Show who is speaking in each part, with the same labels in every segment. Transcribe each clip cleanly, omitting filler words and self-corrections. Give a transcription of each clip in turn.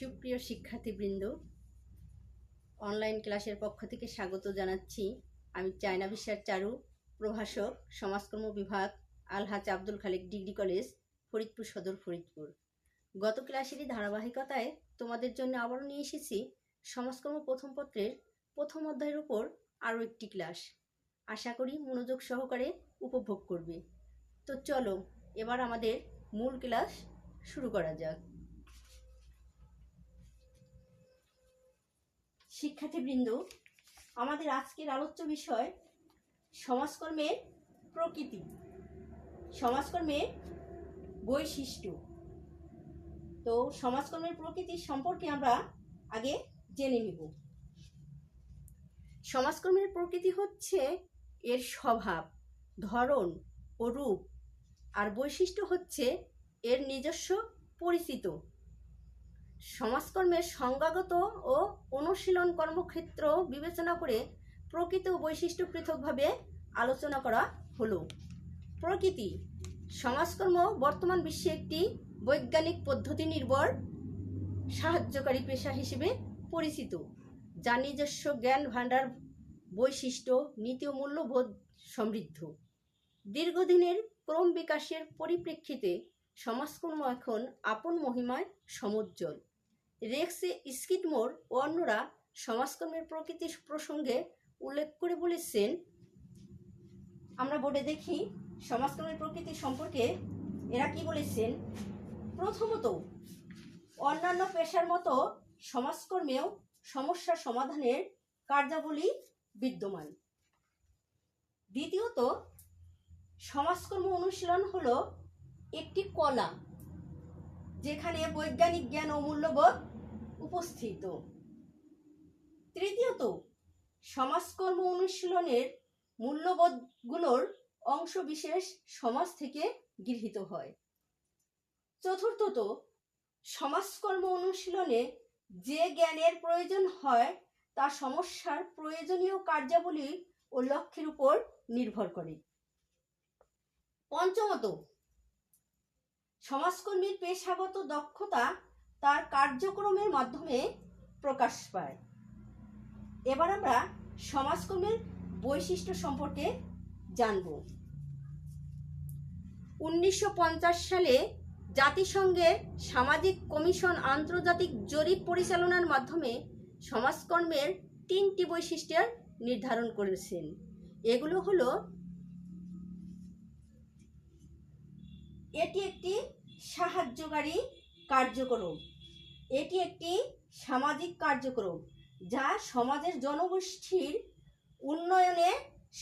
Speaker 1: সুপ্রিয় শিক্ষার্থীবৃন্দ, অনলাইন ক্লাসের পক্ষ থেকে স্বাগত জানাচ্ছি। আমি চায়না বিশ্বের চারু, প্রভাষক, সমাজকর্ম বিভাগ, আলহাজ আব্দুল খালেক ডিগ্রি কলেজ, ফরিদপুর সদর, ফরিদপুর। গত ক্লাসেরই ধারাবাহিকতায় তোমাদের জন্য আবারও নিয়ে এসেছি সমাজকর্ম প্রথম পত্রের প্রথম অধ্যায়ের উপর আরও একটি ক্লাস। আশা করি মনোযোগ সহকারে উপভোগ করবে। তো চলো এবার আমাদের মূল ক্লাস শুরু করা যাক। শিক্ষার্থীবৃন্দ, আমাদের আজকের আলোচ্য বিষয় সমাজকর্মের প্রকৃতি, সমাজকর্মের বৈশিষ্ট্য। তো সমাজকর্মের প্রকৃতি সম্পর্কে আমরা আগে জেনে নিব। সমাজকর্মের প্রকৃতি হচ্ছে এর স্বভাব, ধরন ও রূপ, আর বৈশিষ্ট্য হচ্ছে এর নিজস্ব পরিচিত। সমাজকর্মের সংজ্ঞাগত ও অনুশীলন কর্মক্ষেত্র বিবেচনা করে প্রকৃতি ও বৈশিষ্ট্য পৃথকভাবে আলোচনা করা হলো। প্রকৃতি সমাজকর্ম বর্তমান বিশ্বে একটি বৈজ্ঞানিক পদ্ধতি নির্ভর সাহায্যকারী পেশা হিসেবে পরিচিত, যা নিজস্ব জ্ঞান ভাণ্ডার, বৈশিষ্ট্য, নীতি ও মূল্যবোধ সমৃদ্ধ। দীর্ঘদিনের ক্রম বিকাশের পরিপ্রেক্ষিতে সমাজকর্ম এখন আপন মহিমায় সমুজ্জ্বল। রেক্সে স্কিডমোর ও অন্যরা সমাজকর্মের প্রকৃতি প্রসঙ্গে উল্লেখ করে বলেছেন, আমরা বোর্ডে দেখি সমাজকর্মের প্রকৃতি সম্পর্কে এরা কি বলেছেন। প্রথমত, অন্যান্য পেশার মতো সমাজকর্মেও সমস্যা সমাধানের কার্যাবলী বিদ্যমান। দ্বিতীয়ত, সমাজকর্ম অনুশীলন হলো একটি কলা যেখানে বৈজ্ঞানিক জ্ঞান ও মূল্যবোধ উপস্থিত। তৃতীয়ত, সমাজকর্ম অনুশীলনের মূল্যবোধগুলোর অংশ বিশেষ সমাজ থেকে গৃহীত হয়। চতুর্থত, সমাজকর্ম অনুশীলনে যে জ্ঞানের প্রয়োজন হয় তা সমস্যার প্রয়োজনীয় কার্যাবলী ও লক্ষ্যের উপর নির্ভর করে। পঞ্চমত, সমাজকর্মীর পেশাগত দক্ষতা তার কার্যক্রমের মাধ্যমে প্রকাশ পায়। এবার আমরা সমাজকর্মের বৈশিষ্ট্য সম্পর্কে জানব। 1950 সালে জাতিসংঘের সামাজিক কমিশন আন্তর্জাতিক জরিপ পরিচালনার মাধ্যমে সমাজকর্মের 3টি বৈশিষ্ট্যের নির্ধারণ করেছেন। এগুলো হলো, এটি একটি সাহায্যকারী কার্যক্রম, এটি একটি সামাজিক কার্যক্রম যা সমাজের জনগোষ্ঠীর উন্নয়নে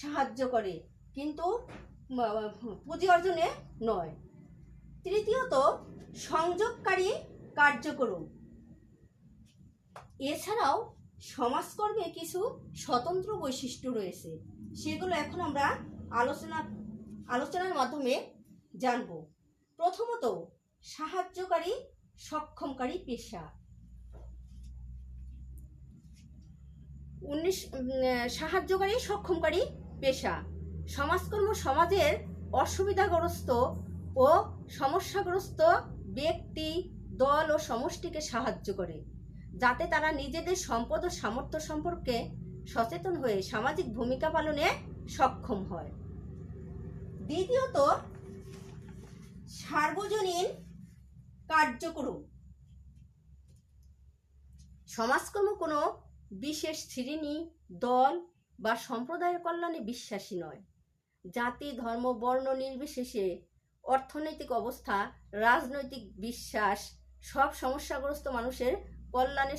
Speaker 1: সাহায্য করে, কিন্তু পুঁজি অর্জনে নয়। তৃতীয়ত, সংযোগকারী কার্যক্রম। এছাড়াও সমাজকর্মে কিছু স্বতন্ত্র বৈশিষ্ট্য রয়েছে, সেগুলো এখন আমরা আলোচনার মাধ্যমে জানব। প্রথমত, সাহায্যকারী সক্ষমকারী পেশা। সাহায্যকারী সক্ষমকারী পেশা। সমাজকর্ম সমাজের অসুবিধাগ্রস্ত ও সমস্যাগ্রস্ত ব্যক্তি, দল ও সমষ্টিকে সাহায্য করে, যাতে তারা নিজেদের সম্পদ ও সামর্থ্য সম্পর্কে সচেতন হয়ে সামাজিক ভূমিকা পালনে সক্ষম হয়। দ্বিতীয়ত, সার্বজনীন কার্যক্রম। সমাজকর্ম কোনো বিশেষ শ্রেণী, দল বা সম্প্রদায়ের কল্যাণে বিশ্বাসী নয়। জাতি, ধর্ম, বর্ণ নির্বিশেষে অর্থনৈতিক অবস্থা, রাজনৈতিক বিশ্বাস, সব সমস্যাগ্রস্ত মানুষের কল্যাণে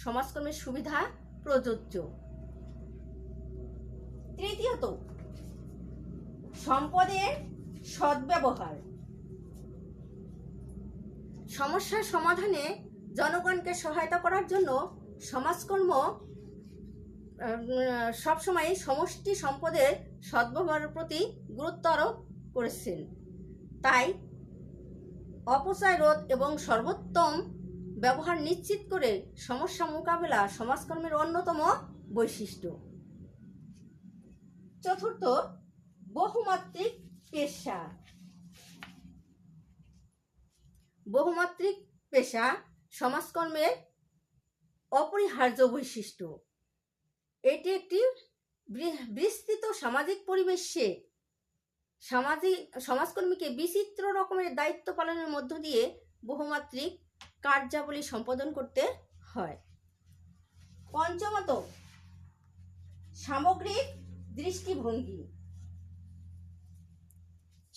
Speaker 1: সমাজকর্মের সুবিধা প্রযোজ্য। তৃতীয়ত, সম্পদের সদ্ব্যবহার। সমস্যার সমাধানে জনগণকে সহায়তা করার জন্য সমাজকর্ম সবসময় সমষ্টি সম্পদের সদ্ব্যবহারের প্রতি গুরুত্ব আরোপ করেছেন। তাই অপচয় রোধ এবং সর্বোত্তম ব্যবহার নিশ্চিত করে সমস্যা মোকাবেলা সমাজকর্মের অন্যতম বৈশিষ্ট্য। চতুর্থ, বহুমাত্রিক পেশা। বহুমাত্রিক পেশা সমাজকর্মের অপরিহার্য বৈশিষ্ট্য। এটি একটি বিস্তৃত সামাজিক পরিবেশে সমাজকর্মীকে বিচিত্র রকমের দায়িত্ব পালনের মধ্য দিয়ে বহুমাত্রিক কার্যাবলী সম্পাদন করতে হয়। পঞ্চমত, সামগ্রিক দৃষ্টিভঙ্গি।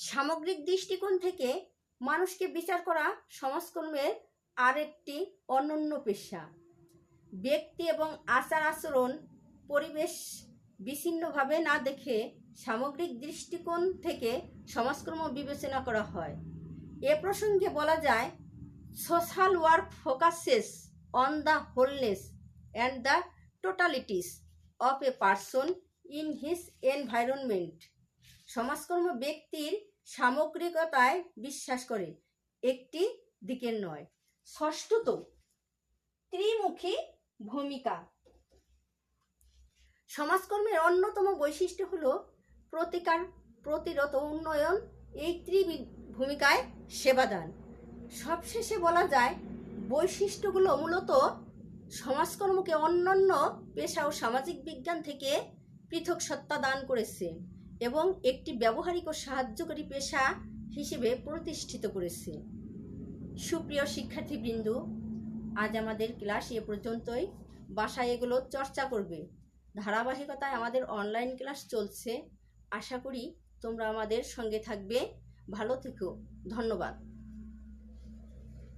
Speaker 1: সামগ্রিক দৃষ্টিকোণ থেকে মানুষকে বিচার করা সমাজকর্মের আরেকটি অনন্য পেশা। ব্যক্তি এবং আচার আচরণ পরিবেশ বিচ্ছিন্নভাবে না দেখে সামগ্রিক দৃষ্টিকোণ থেকে সমাজকর্ম বিবেচনা করা হয়। এ প্রসঙ্গে বলা যায়, social work focuses on the wholeness and the totalities of a person in his environment. সমাজকর্ম ব্যক্তির সামগ্রিকতায় বিশ্বাস করে, একটি দিকের নয়। ষষ্ঠত, ত্রিমুখী ভূমিকা। সমাজকর্মের অন্যতম বৈশিষ্ট্য হল প্রতিরত উন্নয়ন। এই ভূমিকায় সেবাদান। সবশেষে বলা যায়, বৈশিষ্ট্যগুলো মূলত সমাজকর্মকে অন্যান্য পেশা ও সামাজিক বিজ্ঞান থেকে পৃথক সত্তা দান করেছে এবং একটি ব্যবহারিক ও সাহায্যকারী পেশা হিসেবে প্রতিষ্ঠিত করেছে। সুপ্রিয় শিক্ষার্থীবৃন্দ, আজ আমাদের ক্লাস এ পর্যন্তই। বাসায় এগুলো চর্চা করবে। ধারাবাহিকতায় আমাদের অনলাইন ক্লাস চলছে। আশা করি তোমরা আমাদের সঙ্গে থাকবে। ভালো থেকো। ধন্যবাদ।